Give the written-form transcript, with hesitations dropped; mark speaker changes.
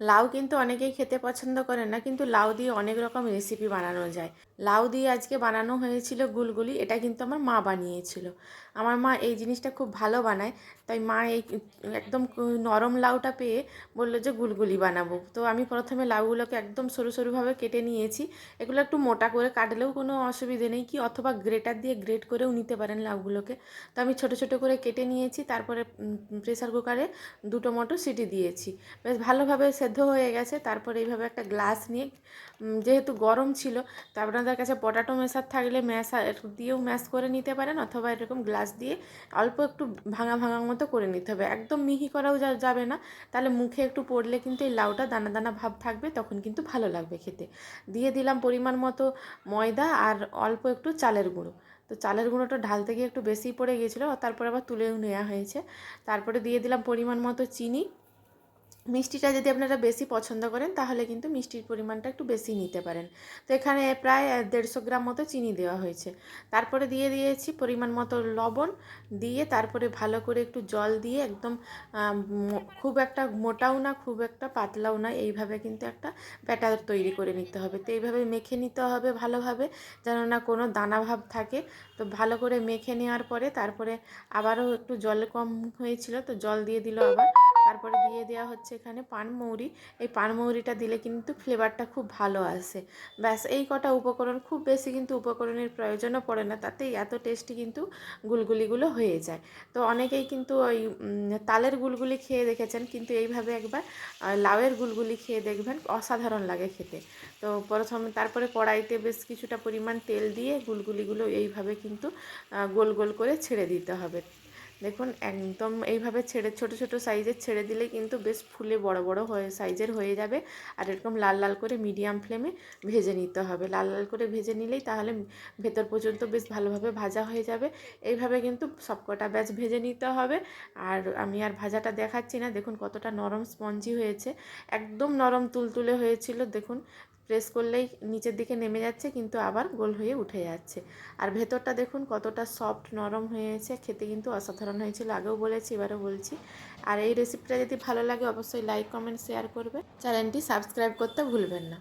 Speaker 1: লাউ কিন্তু অনেকেই খেতে পছন্দ করে না, কিন্তু লাউ দিয়ে অনেক রকম রেসিপি বানানো যায়। লাউ দিয়ে আজকে বানানো হয়েছিল গুলগুলি। এটা কিন্তু আমার মা বানিয়েছিল। আমার মা এই জিনিসটা খুব ভালো বানায়। তাই মা এই একদম নরম লাউটা পেয়ে বললো যে গুলগুলি বানাবো। তো আমি প্রথমে লাউগুলোকে একদম সরু সরুভাবে কেটে নিয়েছি। এগুলো একটু মোটা করে কাটলেও কোনো অসুবিধে নেই, কি অথবা গ্রেটার দিয়ে গ্রেট করেও নিতে পারেন লাউগুলোকে। তো আমি ছোট ছোট করে কেটে নিয়েছি। তারপরে প্রেসার কুকারে 2টো মতো সিটি দিয়েছি। বেশ ভালোভাবে সেদ্ধ হয়ে গেছে। তারপরে এইভাবে একটা গ্লাস নিয়ে, যেহেতু গরম ছিল, তো আপনাদের কাছে পটাটো ম্যাশার থাকলে ম্যাশার দিয়েও ম্যাশ করে নিতে পারেন, অথবা এরকম গ্লাস দিয়ে অল্প একটু ভাঙা ভাঙা মতো করে নিতে হবে। একদম মিহি করাও যাবে না, তাহলে মুখে একটু পড়লে কিন্তু এই লাউটা দানা দানা ভাব থাকবে, তখন কিন্তু ভালো লাগবে খেতে। দিয়ে দিলাম পরিমাণ মতো ময়দা আর অল্প একটু চালের গুঁড়ো। তো চালের গুঁড়োটা ঢালতে গিয়ে একটু বেশি পড়ে গিয়েছিলো, তারপরে আবার তুলেও নেওয়া হয়েছে। তারপরে দিয়ে দিলাম পরিমাণ মতো চিনি। মিষ্টিটা যদি আপনারা বেশি পছন্দ করেন তাহলে কিন্তু মিষ্টির পরিমাণটা একটু বেশি নিতে পারেন। তো এখানে প্রায় 150 গ্রাম মতো চিনি দেওয়া হয়েছে। তারপরে দিয়ে দিয়েছি পরিমাণ মতো লবণ। দিয়ে তারপরে ভালো করে একটু জল দিয়ে একদম খুব একটা মোটাও না, খুব একটা পাতলাও না, এইভাবে কিন্তু একটা ব্যাটার তৈরি করে নিতে হবে। তো এইভাবে মেখে নিতে হবে ভালোভাবে, যেন না কোনো দানা ভাব থাকে। তো ভালো করে মেখে নেওয়ার পরে তারপরে আবারও একটু জল কম হয়েছিল, তো জল দিয়ে দিল আবার। তারপরে দিয়ে দেওয়া হচ্ছে এখানে পানমৌরি। এই পানমৌরিটা দিলে কিন্তু ফ্লেভারটা খুব ভালো আসে। ব্যাস এই কটা উপকরণ, খুব বেশি কিন্তু উপকরণের প্রয়োজনও পড়ে না, তাতেই এত টেস্টি কিন্তু গুলগুলিগুলো হয়ে যায়। তো অনেকেই কিন্তু ওই তালের গুলগুলি খেয়ে দেখেছেন, কিন্তু এইভাবে একবার লাউয়ের গুলগুলি খেয়ে দেখবেন, অসাধারণ লাগে খেতে। তো প্রথমে তারপরে কড়াইতে বেশ কিছুটা পরিমাণ তেল দিয়ে গুলগুলিগুলো এইভাবে কিন্তু গোল গোল করে ছেড়ে দিতে হবে। দেখুন একদম এইভাবে ছেড়ে ছোট ছোট সাইজের ছেড়ে দিলে কিন্তু বেশ ফুলে বড় বড় হয়ে সাইজের হয়ে যাবে। আর এরকম লাল লাল করে মিডিয়াম ফ্লেমে ভেজে নিতে হবে। লাল লাল করে ভেজে নিলেই তাহলে ভেতর পর্যন্ত বেশ ভালোভাবে ভাজা হয়ে যাবে। এইভাবে কিন্তু সবকটা ব্যাচ ভেজে নিতে হবে। আর আমি আর ভাজাটা দেখাচ্ছি না, দেখুন কতটা নরম স্পঞ্জি হয়েছে। একদম নরম তুলতুলে হয়েছিল, দেখুন প্রেস করলেই নিচের দিকে নেমে যাচ্ছে, কিন্তু আবার গোল হয়ে উঠে যাচ্ছে। আর ভেতরটা দেখুন কতটা সফট নরম হয়েছে, খেতে কিন্তু অসাধারণ হয়েছিল। আগেও বলেছি, এবারও বলছি। আর এই রেসিপিটা যদি ভালো লাগে অবশ্যই লাইক কমেন্ট শেয়ার করবে, চ্যানেলটি সাবস্ক্রাইব করতে ভুলবেন না।